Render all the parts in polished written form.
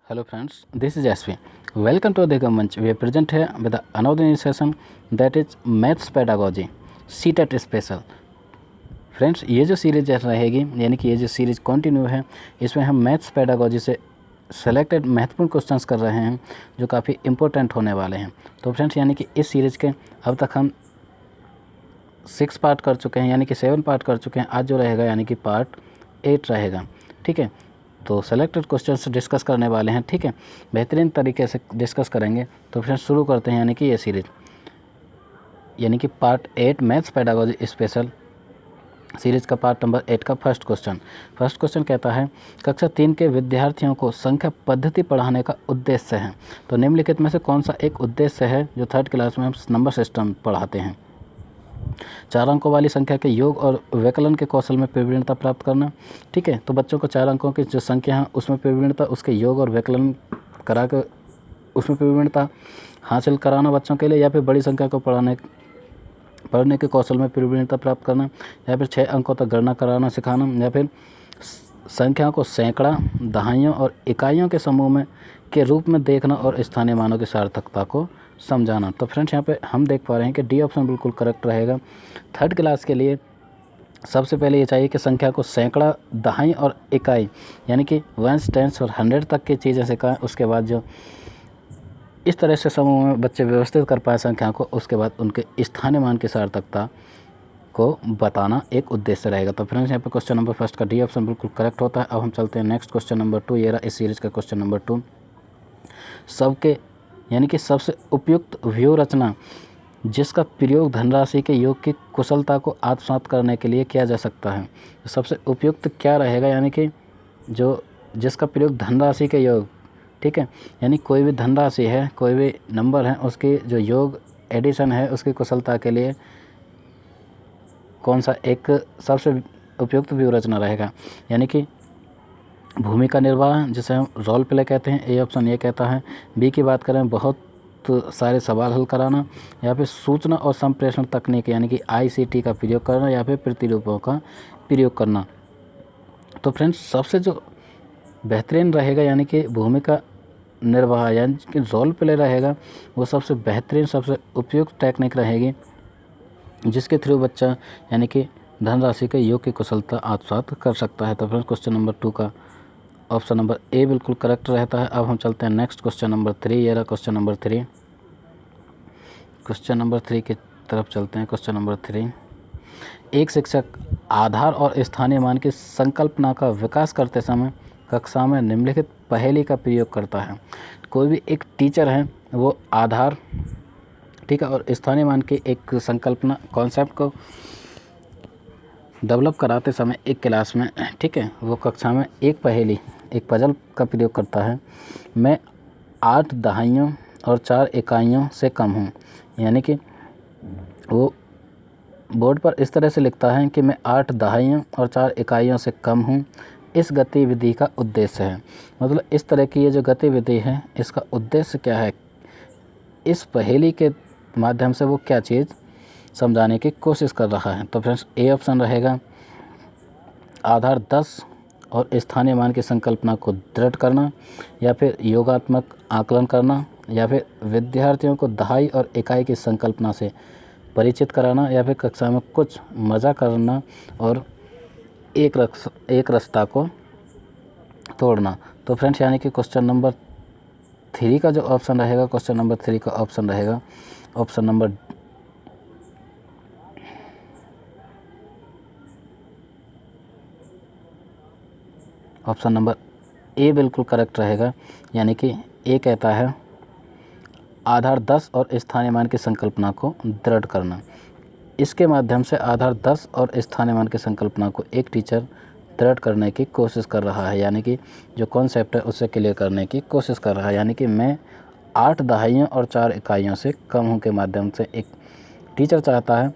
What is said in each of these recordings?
Hello friends, this is SV. Welcome to the Manch. We are present here with another new session that is Maths Pedagogy CTET Special. Friends ये जो series रहेगी यानी कि ये जो series continue है, इसमें हम मैथ्स पेडागोजी से सेलेक्टेड महत्वपूर्ण क्वेश्चंस कर रहे हैं जो काफ़ी इंपॉर्टेंट होने वाले हैं। तो फ्रेंड्स यानी कि इस सीरीज़ के अब तक हम 6 पार्ट कर चुके हैं, यानी कि 7 पार्ट कर चुके हैं। आज जो रहेगा यानी कि पार्ट 8 रहेगा। ठीक है, तो सेलेक्टेड क्वेश्चंस डिस्कस करने वाले हैं। ठीक है, बेहतरीन तरीके से डिस्कस करेंगे। तो फ्रेंड्स शुरू करते हैं यानी कि ये सीरीज यानी कि part 8 maths pedagogy special series का पार्ट नंबर 8 का फर्स्ट क्वेश्चन कहता है कक्षा 3 के विद्यार्थियों को संख्या पद्धति पढ़ाने का उद्देश्य है। तो निम्नलिखित में से कौन सा एक उद्देश्य है जो 3rd क्लास में हम नंबर सिस्टम पढ़ाते हैं। 4 अंकों वाली संख्या के योग और व्यकलन के कौशल में प्रवीणता प्राप्त करना। ठीक है, तो बच्चों को 4 अंकों की जो संख्या है उसमें प्रवीणता, उसके योग और व्यकलन करा कर उसमें प्रवीणता हासिल कराना बच्चों के लिए, या फिर बड़ी संख्या को पढ़ने के कौशल में प्रवीणता प्राप्त करना, या फिर 6 अंकों तक गणना कराना सिखाना, या फिर संख्या को सैकड़ा, दहाइयों और इकाइयों के समूह में के रूप में देखना और स्थानीय मानों की सार्थकता को समझाना। तो फ्रेंड्स यहाँ पे हम देख पा रहे हैं कि डी ऑप्शन बिल्कुल करेक्ट रहेगा। 3rd क्लास के लिए सबसे पहले ये चाहिए कि संख्या को सैकड़ा, दहाई और इकाई यानी कि 1, 10 और 100 तक की चीज़ें सिखाएं। उसके बाद जो इस तरह से समूह में बच्चे व्यवस्थित कर पाए संख्या को, उसके बाद उनके स्थानीय मान की सार्थकता को बताना एक उद्देश्य रहेगा। तो फ्रेंड्स यहाँ पे क्वेश्चन नंबर फर्स्ट का डी ऑप्शन बिल्कुल करेक्ट होता है। अब हम चलते हैं नेक्स्ट क्वेश्चन नंबर 2। ये रहा इस सीरीज़ का क्वेश्चन नंबर 2। सबके यानी कि सबसे उपयुक्त व्यू रचना जिसका प्रयोग धनराशि के योग की कुशलता को आत्मसात करने के लिए किया जा सकता है। तो सबसे उपयुक्त क्या रहेगा, यानी कि जो जिसका प्रयोग धनराशि के योग, ठीक है, यानी कोई भी धनराशि है, कोई भी नंबर है, उसकी जो योग एडिशन है उसकी कुशलता के लिए कौन सा एक सबसे उपयुक्त व्यू रचना रहेगा। यानी कि भूमिका निर्वाह जिसे हम रोल प्ले कहते हैं, ए ऑप्शन ये कहता है। बी की बात करें बहुत सारे सवाल हल कराना, या फिर सूचना और संप्रेषण तकनीक यानी कि ICT का प्रयोग करना, या फिर प्रतिरूपों का प्रयोग करना। तो फ्रेंड्स सबसे जो बेहतरीन रहेगा यानी कि भूमिका निर्वाह यानी कि रोल प्ले रहेगा, वो सबसे बेहतरीन सबसे उपयुक्त टेक्निक रहेगी जिसके थ्रू बच्चा यानी कि धनराशि के योग की कुशलता आत्मसात कर सकता है। तो फ्रेंड्स क्वेश्चन नंबर 2 का ऑप्शन नंबर ए बिल्कुल करेक्ट रहता है। अब हम चलते हैं नेक्स्ट क्वेश्चन नंबर 3। ये रहा क्वेश्चन नंबर 3। क्वेश्चन नंबर 3 की तरफ चलते हैं। क्वेश्चन नंबर 3, एक शिक्षक आधार और स्थानीय मान की संकल्पना का विकास करते समय कक्षा में निम्नलिखित पहेली का प्रयोग करता है। कोई भी एक टीचर है, वो आधार, ठीक है, और स्थानीय मान की एक संकल्पना कॉन्सेप्ट को डेवलप कराते समय एक क्लास में, ठीक है, वो कक्षा में एक पहेली, एक पजल का प्रयोग करता है। मैं 8 दहाइयों और 4 इकाइयों से कम हूँ। यानी कि वो बोर्ड पर इस तरह से लिखता है कि मैं 8 दहाइयों और 4 इकाइयों से कम हूँ। इस गतिविधि का उद्देश्य है, मतलब इस तरह की ये जो गतिविधि है इसका उद्देश्य क्या है, इस पहेली के माध्यम से वो क्या चीज़ समझाने की कोशिश कर रहा है। तो फ्रेंड्स ए ऑप्शन रहेगा, आधार 10 और स्थानीय मान की संकल्पना को दृढ़ करना, या फिर योगात्मक आकलन करना, या फिर विद्यार्थियों को दहाई और इकाई की संकल्पना से परिचित कराना, या फिर कक्षा में कुछ मज़ा करना और एक रास्ता को तोड़ना। तो फ्रेंड्स यानी कि क्वेश्चन नंबर 3 का जो ऑप्शन रहेगा, क्वेश्चन नंबर 3 का ऑप्शन रहेगा ऑप्शन नंबर ए बिल्कुल करेक्ट रहेगा। यानी कि ए कहता है आधार 10 और स्थानीय मान की संकल्पना को दृढ़ करना। इसके माध्यम से आधार 10 और स्थानीय मान की संकल्पना को एक टीचर दृढ़ करने की कोशिश कर रहा है, यानी कि जो कॉन्सेप्ट है उसे क्लियर करने की कोशिश कर रहा है। यानी कि मैं 8 दहाइयों और 4 इकाइयों से कम हूँ के माध्यम से एक टीचर चाहता है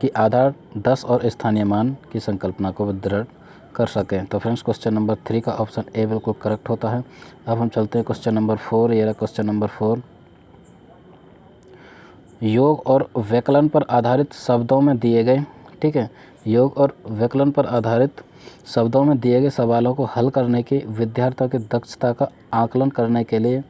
कि आधार 10 और स्थानीय मान की संकल्पना को दृढ़ कर सकें। तो फ्रेंड्स क्वेश्चन नंबर 3 का ऑप्शन ए बिल्कुल करेक्ट होता है। अब हम चलते हैं क्वेश्चन नंबर 4। ये रहा क्वेश्चन नंबर 4, योग और व्यकलन पर आधारित शब्दों में दिए गए, ठीक है, योग और व्यकलन पर आधारित शब्दों में दिए गए सवालों को हल करने की विद्यार्थियों की दक्षता का आकलन करने के लिए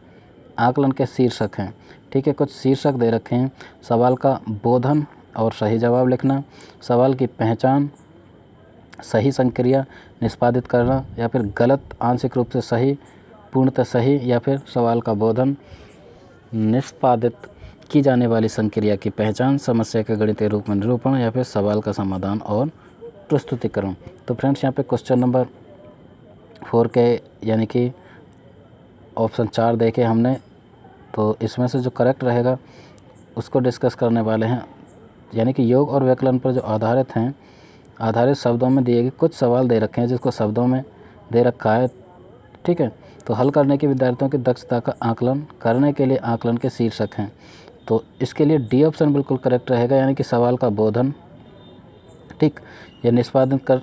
आकलन के शीर्षक हैं। ठीक है, कुछ शीर्षक दे रखे हैं। सवाल का बोधन और सही जवाब लिखना, सवाल की पहचान, सही संक्रिया निष्पादित करना, या फिर गलत आंशिक रूप से सही, पूर्णतः सही, या फिर सवाल का बोधन, निष्पादित की जाने वाली संक्रिया की पहचान, समस्या के गणितीय रूप में निरूपण, या फिर सवाल का समाधान और प्रस्तुतिकरण। तो फ्रेंड्स यहाँ पे क्वेश्चन नंबर 4 के यानी कि ऑप्शन 4 देखे हमने, तो इसमें से जो करेक्ट रहेगा उसको डिस्कस करने वाले हैं। यानी कि योग और व्याकरण पर जो आधारित हैं, आधारित शब्दों में दिए गए कुछ सवाल दे रखे हैं जिसको शब्दों में दे रखा है। ठीक है, तो हल करने के विद्यार्थियों की दक्षता का आकलन करने के लिए आकलन के शीर्षक हैं। तो इसके लिए डी ऑप्शन बिल्कुल करेक्ट रहेगा, यानी कि सवाल का बोधन, ठीक, या निष्पादित कर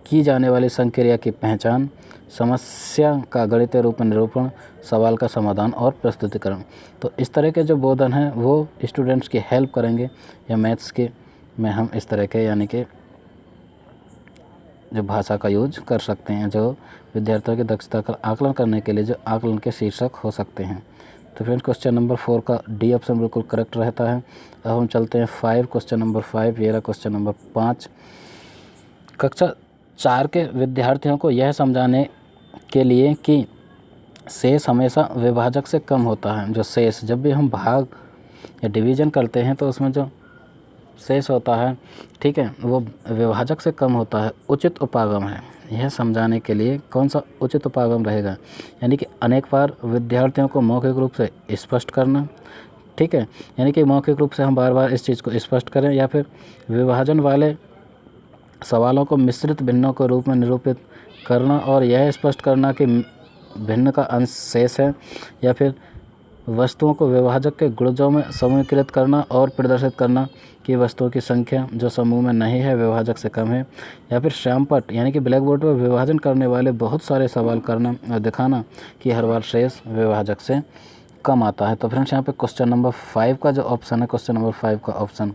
की जाने वाली संक्रिया की पहचान, समस्या का गणितीय रूप में निरूपण, सवाल का समाधान और प्रस्तुतिकरण। तो इस तरह के जो बोधन हैं वो स्टूडेंट्स की हेल्प करेंगे, या मैथ्स के में हम इस तरह के यानी कि जो भाषा का यूज कर सकते हैं, जो विद्यार्थियों की दक्षता का आकलन करने के लिए जो आकलन के शीर्षक हो सकते हैं। तो फ्रेंड्स क्वेश्चन नंबर 4 का डी ऑप्शन बिल्कुल करेक्ट रहता है। अब हम चलते हैं 5, क्वेश्चन नंबर 5। ये रहा क्वेश्चन नंबर 5। कक्षा 4 के विद्यार्थियों को यह समझाने के लिए कि शेष हमेशा विभाजक से कम होता है। जो शेष, जब भी हम भाग या डिवीज़न करते हैं तो उसमें जो शेष होता है, ठीक है, वो विभाजक से कम होता है, उचित उपागम है। यह समझाने के लिए कौन सा उचित उपागम रहेगा, यानी कि अनेक बार विद्यार्थियों को मौखिक रूप से स्पष्ट करना। ठीक है, यानी कि मौखिक रूप से हम बार बार इस चीज़ को स्पष्ट करें, या फिर विभाजन वाले सवालों को मिश्रित भिन्नों के रूप में निरूपित करना और यह स्पष्ट करना कि भिन्न का अंश शेष है, या फिर वस्तुओं को विभाजक के गुणजों में समूहीकृत करना और प्रदर्शित करना कि वस्तुओं की संख्या जो समूह में नहीं है विभाजक से कम है, या फिर श्यामपट यानी कि ब्लैक बोर्ड पर विभाजन करने वाले बहुत सारे सवाल करना और दिखाना कि हर बार शेष विभाजक से कम आता है। तो फ्रेंड्स यहाँ पे क्वेश्चन नंबर 5 का जो ऑप्शन है, क्वेश्चन नंबर 5 का ऑप्शन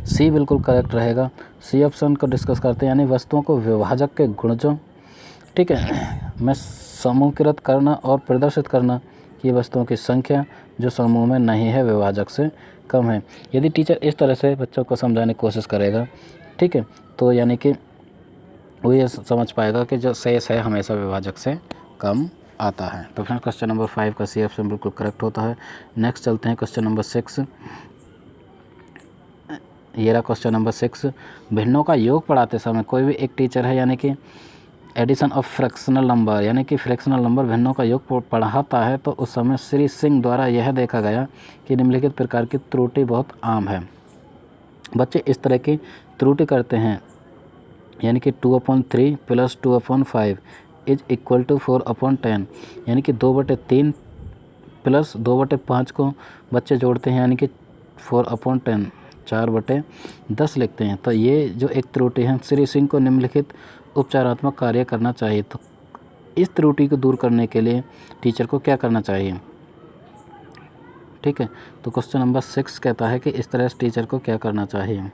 सी बिल्कुल करेक्ट रहेगा। सी ऑप्शन को डिस्कस करते हैं, यानी वस्तुओं को विभाजक के गुणजों, ठीक है, में समूहीकृत करना और प्रदर्शित करना कि वस्तुओं की संख्या जो समूह में नहीं है विभाजक से कम है। यदि टीचर इस तरह से बच्चों को समझाने की कोशिश करेगा, ठीक है, तो यानी कि वो ये समझ पाएगा कि जो शेष है हमेशा विभाजक से कम आता है। तो फ्रेंड्स क्वेश्चन नंबर 5 का सी ऑप्शन बिल्कुल करेक्ट होता है। नेक्स्ट चलते हैं क्वेश्चन नंबर 6। ये रहा क्वेश्चन नंबर 6। भिन्नों का योग पढ़ाते समय कोई भी एक टीचर है, यानी कि एडिशन ऑफ फ्रैक्शनल नंबर, यानी कि फ्रैक्शनल नंबर भिन्नों का योग पढ़ाता है, तो उस समय श्री सिंह द्वारा यह देखा गया कि निम्नलिखित प्रकार की त्रुटि बहुत आम है। बच्चे इस तरह की त्रुटि करते हैं, यानी कि 2/3 + 2/5 इज इक्वल टू 4/10, यानी कि 2/3 + 2/5 को बच्चे जोड़ते हैं, यानी कि 4/10, 4/10 लिखते हैं। तो ये जो एक त्रुटि है, श्री सिंह को निम्नलिखित उपचारात्मक कार्य करना चाहिए। तो इस त्रुटि को दूर करने के लिए टीचर को क्या करना चाहिए, ठीक है। तो क्वेश्चन नंबर 6 कहता है कि इस तरह से टीचर को क्या करना चाहिए।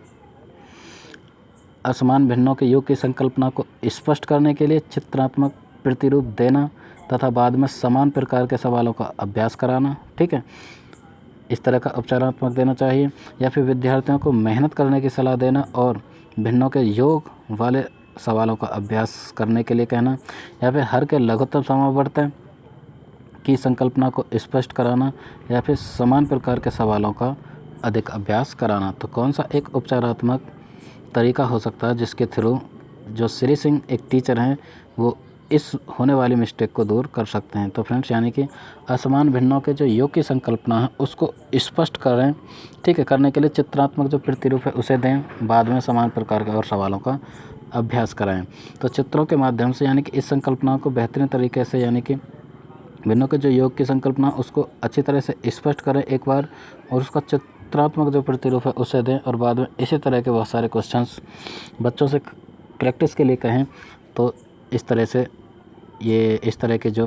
असमान भिन्नों के योग की संकल्पना को स्पष्ट करने के लिए चित्रात्मक प्रतिरूप देना तथा बाद में समान प्रकार के सवालों का अभ्यास कराना, ठीक है, इस तरह का उपचारात्मक देना चाहिए। या फिर विद्यार्थियों को मेहनत करने की सलाह देना और भिन्नों के योग वाले सवालों का अभ्यास करने के लिए कहना, या फिर हर के लघुत्तम समावर्तन की संकल्पना को स्पष्ट कराना, या फिर समान प्रकार के सवालों का अधिक अभ्यास कराना। तो कौन सा एक उपचारात्मक तरीका हो सकता है जिसके थ्रू जो श्री सिंह एक टीचर हैं वो इस होने वाली मिस्टेक को दूर कर सकते हैं। तो फ्रेंड्स यानी कि असमान भिन्नों के जो योग की संकल्पना है उसको स्पष्ट करें, ठीक है, करने के लिए चित्रात्मक जो प्रतिरूप है उसे दें, बाद में समान प्रकार के और सवालों का अभ्यास कराएं। तो चित्रों के माध्यम से यानी कि इस संकल्पना को बेहतरीन तरीके से, यानी कि भिन्नों के जो योग की संकल्पना उसको अच्छी तरह से स्पष्ट करें एक बार, और उसका चित्रात्मक जो प्रतिरूप है उसे दें, और बाद में इसी तरह के बहुत सारे क्वेश्चंस बच्चों से प्रैक्टिस के लिए कहें। तो इस तरह से ये इस तरह के जो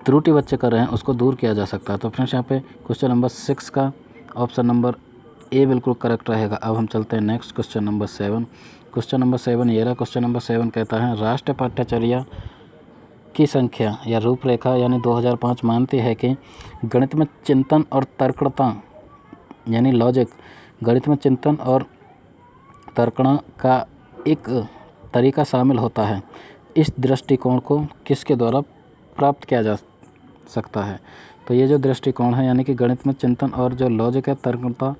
त्रुटि बच्चे कर रहे हैं उसको दूर किया जा सकता है। तो फ्रेंड्स यहाँ पे क्वेश्चन नंबर 6 का ऑप्शन नंबर ए बिल्कुल करेक्ट रहेगा। अब हम चलते हैं next question number 7। Question number 7 ये रहा। क्वेश्चन नंबर 7 कहता है राष्ट्रीय पाठ्यचर्या की संख्या या रूपरेखा यानी 2005 मानती है कि गणित में चिंतन और तर्कणता यानी लॉजिक, गणित में चिंतन और तर्कणा का एक तरीका शामिल होता है। इस दृष्टिकोण को किसके द्वारा प्राप्त किया जा सकता है? तो ये जो दृष्टिकोण है यानी कि गणित में चिंतन और जो लॉजिक है तर्कणता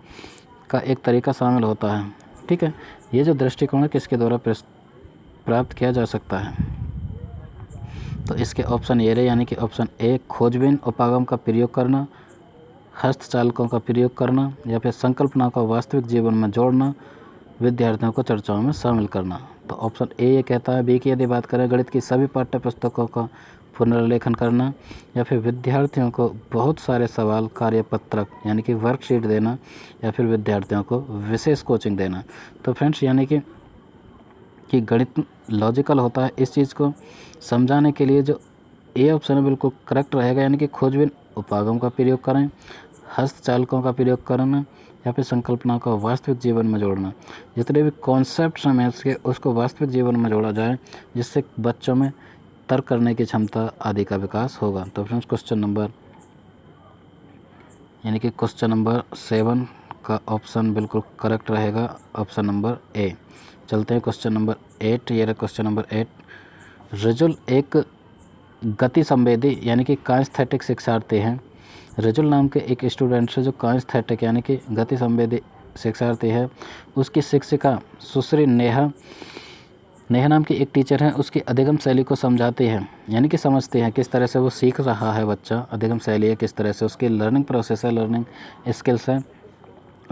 का एक तरीका शामिल होता है। ठीक है, ये जो दृष्टिकोण है किसके द्वारा प्राप्त किया जा सकता है? तो इसके ऑप्शन ये रहे यानी कि ऑप्शन ए खोजबीन उपागम का प्रयोग करना, हस्तचालकों का प्रयोग करना, या फिर संकल्पना को वास्तविक जीवन में जोड़ना, विद्यार्थियों को चर्चाओं में शामिल करना। तो ऑप्शन ए ये कहता है। बी की यदि बात करें गणित की सभी पाठ्य पुस्तकों का पुनर्लेखन करना, या फिर विद्यार्थियों को बहुत सारे सवाल कार्यपत्रक यानी कि वर्कशीट देना, या फिर विद्यार्थियों को विशेष कोचिंग देना। तो फ्रेंड्स यानी कि गणित लॉजिकल होता है, इस चीज़ को समझाने के लिए जो ए ऑप्शन है बिल्कुल करेक्ट रहेगा, यानी कि खोजबीन उपागम का प्रयोग करें, हस्तचालकों का प्रयोग करना, या फिर संकल्पना को वास्तविक जीवन में जोड़ना। जितने भी कॉन्सेप्ट हैं मैथ्स के उसको वास्तविक जीवन में जोड़ा जाए, जिससे बच्चों में तर्क करने की क्षमता आदि का विकास होगा। तो फ्रेंड्स क्वेश्चन नंबर यानी कि क्वेश्चन नंबर 7 का ऑप्शन बिल्कुल करेक्ट रहेगा, ऑप्शन नंबर ए। चलते हैं क्वेश्चन नंबर 8। ये रहा क्वेश्चन नंबर 8। रिजुल एक गति संवेदी यानी कि काइस्थेटिक शिक्षार्थी हैं। रिजुल नाम के एक स्टूडेंट से जो काइस्थेटिक यानी कि गति संवेदी शिक्षार्थी है, उसकी शिक्षिका सुश्री नेहा नाम की एक टीचर है, उसकी अधिगम शैली को समझाती है यानी कि समझती हैं किस तरह से वो सीख रहा है बच्चा, अधिगम शैली है किस तरह से उसकी लर्निंग प्रोसेस है, लर्निंग स्किल्स है,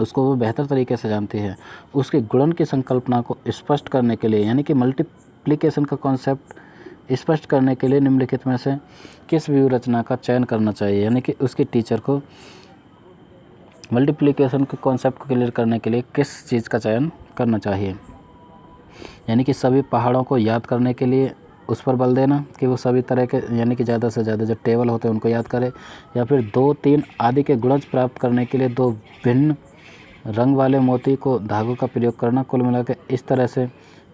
उसको वो बेहतर तरीके से जानती है। उसके गुणन की संकल्पना को स्पष्ट करने के लिए यानी कि मल्टीप्लिकेशन का कॉन्सेप्ट स्पष्ट करने के लिए निम्नलिखित में से किस व्यू रचना का चयन करना चाहिए, यानी कि उसकी टीचर को मल्टीप्लिकेशन के कॉन्सेप्ट को क्लियर करने के लिए किस चीज़ का चयन करना चाहिए। यानी कि सभी पहाड़ों को याद करने के लिए उस पर बल देना कि वो सभी तरह के यानी कि ज़्यादा से ज़्यादा जो टेबल होते हैं उनको याद करे, या फिर 2, 3 आदि के गुणज प्राप्त करने के लिए 2 भिन्न रंग वाले मोती को धागों का प्रयोग करना। कुल मिलाकर इस तरह से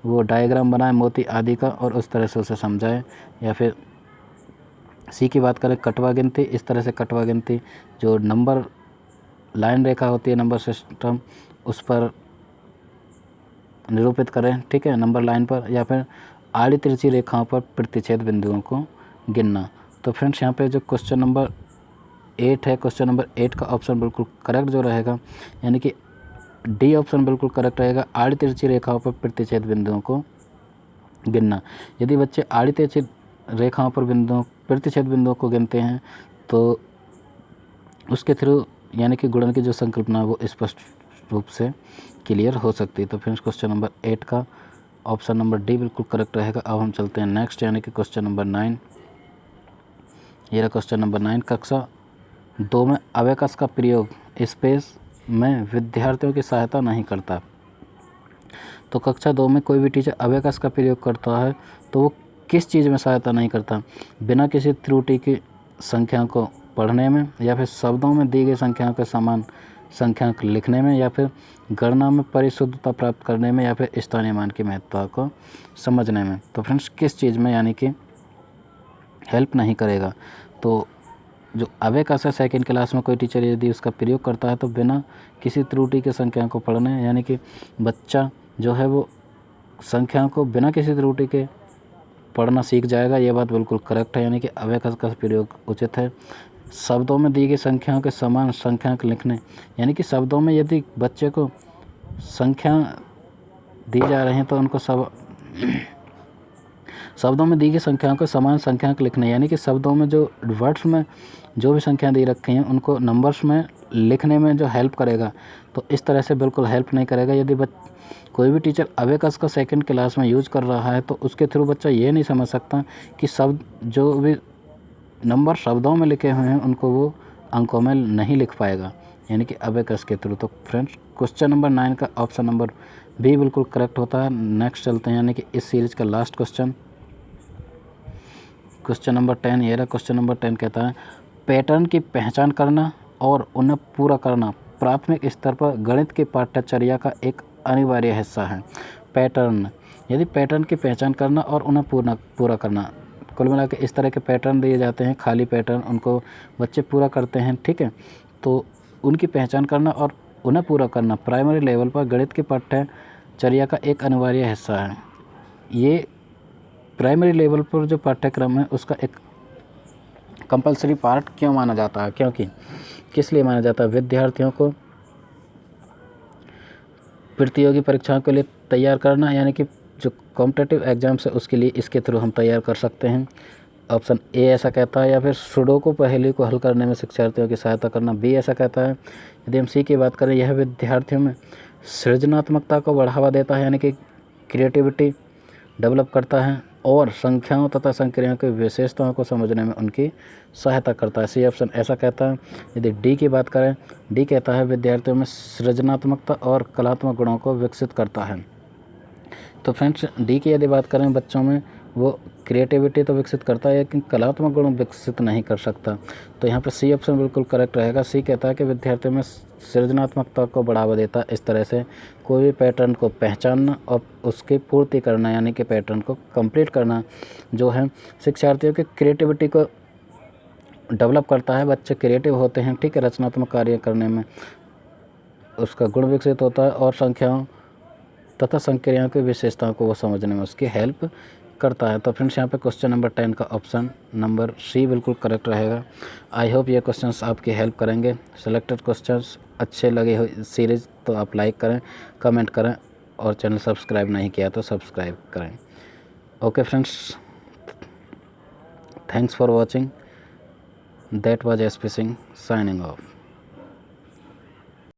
वो डायग्राम बनाए मोती आदि का और उस तरह से उसे समझाए। या फिर सी की बात करें कटवा गिनती, इस तरह से कटवा गिनती जो नंबर लाइन रेखा होती है, नंबर सिस्टम, उस पर निरूपित करें, ठीक है, नंबर लाइन पर, या फिर आड़ी तिरछी रेखाओं पर प्रतिच्छेद बिंदुओं को गिनना। तो फ्रेंड्स यहाँ पे जो क्वेश्चन नंबर 8 है, क्वेश्चन नंबर 8 का ऑप्शन बिल्कुल करेक्ट जो रहेगा यानी कि डी ऑप्शन बिल्कुल करेक्ट रहेगा, आड़ी तिरछी रेखाओं पर प्रतिच्छेद बिंदुओं को गिनना। यदि बच्चे आड़ी तिरछी रेखाओं पर प्रतिच्छेद बिंदुओं को गिनते हैं तो उसके थ्रू यानी कि गुणन की जो संकल्पना वो स्पष्ट रूप से क्लियर हो सकती है। तो फ्रेंड्स क्वेश्चन नंबर 8 का ऑप्शन नंबर डी बिल्कुल करेक्ट रहेगा। अब हम चलते हैं नेक्स्ट यानी कि क्वेश्चन नंबर 9। ये रहा क्वेश्चन नंबर 9। कक्षा 2 में अबेकस का प्रयोग स्पेस में विद्यार्थियों की सहायता नहीं करता। तो कक्षा 2 में कोई भी टीचर अबेकस का प्रयोग करता है तो वो किस चीज़ में सहायता नहीं करता? बिना किसी त्रुटि की संख्या को पढ़ने में, या फिर शब्दों में दी गई संख्याओं के समान संख्यांक लिखने में, या फिर गणना में परिशुद्धता प्राप्त करने में, या फिर स्थानीय मान की महत्ता को समझने में। तो फ्रेंड्स किस चीज़ में यानी कि हेल्प नहीं करेगा? तो जो अबेकस है सेकेंड क्लास में कोई टीचर यदि उसका प्रयोग करता है तो बिना किसी त्रुटि के संख्या को पढ़ने, यानी कि बच्चा जो है वो संख्या को बिना किसी त्रुटि के पढ़ना सीख जाएगा। ये बात बिल्कुल करेक्ट है, यानी कि अबेकस का प्रयोग उचित है। शब्दों में दी गई संख्याओं के समान संख्यांक लिखने, यानी कि शब्दों में यदि बच्चे को संख्या दी जा रही हैं तो उनको शब्दों में दी गई संख्याओं के समान संख्यांक लिखने, यानी कि शब्दों में जो वर्ड्स में जो भी संख्या दी रखी हैं उनको नंबर्स में लिखने में जो हेल्प करेगा। तो इस तरह से बिल्कुल हेल्प नहीं करेगा। यदि कोई भी टीचर अबेकस का सेकंड क्लास में यूज़ कर रहा है तो उसके थ्रू बच्चा ये नहीं समझ सकता कि शब्द जो भी नंबर शब्दों में लिखे हुए हैं उनको वो अंकों में नहीं लिख पाएगा, यानी कि अबेकस के थ्रू। तो फ्रेंड्स क्वेश्चन नंबर 9 का ऑप्शन नंबर बी बिल्कुल करेक्ट होता है। नेक्स्ट चलते हैं यानी कि इस सीरीज़ का लास्ट क्वेश्चन, क्वेश्चन नंबर 10। ये रहा क्वेश्चन नंबर 10 कहता है पैटर्न की पहचान करना और उन्हें पूरा करना प्राथमिक स्तर पर गणित की पाठ्यचर्या का एक अनिवार्य हिस्सा है। पैटर्न, यदि पैटर्न की पहचान करना और उन्हें पूरा करना। कुल मिला के इस तरह के पैटर्न दिए जाते हैं, खाली पैटर्न, उनको बच्चे पूरा करते हैं, ठीक है। तो उनकी पहचान करना और उन्हें पूरा करना प्राइमरी लेवल पर गणित की पाठ्यचर्या का एक अनिवार्य हिस्सा है। ये प्राइमरी लेवल पर जो पाठ्यक्रम है उसका एक कंपलसरी पार्ट क्यों माना जाता है, क्योंकि किस लिए माना जाता है? विद्यार्थियों को प्रतियोगी परीक्षाओं के लिए तैयार करना, यानी कि जो कॉम्पिटिटिव एग्जाम्स है उसके लिए इसके थ्रू हम तैयार कर सकते हैं। ऑप्शन ए ऐसा कहता है। या फिर सुडोकू पहेली को हल करने में शिक्षार्थियों की सहायता करना, बी ऐसा कहता है। यदि हम सी की बात करें, यह विद्यार्थियों में सृजनात्मकता को बढ़ावा देता है, यानी कि क्रिएटिविटी डेवलप करता है और संख्याओं तथा संक्रियाओं की विशेषताओं को समझने में उनकी सहायता करता है, सी ऑप्शन ऐसा कहता है। यदि डी की बात करें, डी कहता है विद्यार्थियों में सृजनात्मकता और कलात्मक गुणों को विकसित करता है। तो फ्रेंड्स, डी की यदि बात करें, बच्चों में वो क्रिएटिविटी तो विकसित करता है लेकिन कलात्मक गुण विकसित नहीं कर सकता। तो यहाँ पर सी ऑप्शन बिल्कुल करेक्ट रहेगा। सी कहता है कि विद्यार्थियों में सृजनात्मकता को बढ़ावा देता है। इस तरह से कोई भी पैटर्न को पहचानना और उसकी पूर्ति करना, यानी कि पैटर्न को कंप्लीट करना जो है शिक्षार्थियों की क्रिएटिविटी को डेवलप करता है। बच्चे क्रिएटिव होते हैं, ठीक है, रचनात्मक कार्य करने में उसका गुण विकसित होता है और संख्याओं तथा संक्रियाओं की विशेषताओं को वो समझने में उसकी हेल्प करता है। तो फ्रेंड्स, यहाँ पे क्वेश्चन नंबर 10 का ऑप्शन नंबर सी बिल्कुल करेक्ट रहेगा। आई होप ये क्वेश्चंस आपकी हेल्प करेंगे। सिलेक्टेड क्वेश्चंस अच्छे लगे हो सीरीज़ तो आप लाइक करें, कमेंट करें और चैनल सब्सक्राइब नहीं किया तो सब्सक्राइब करें। Okay friends, thanks for watching. That was SP Singh signing off.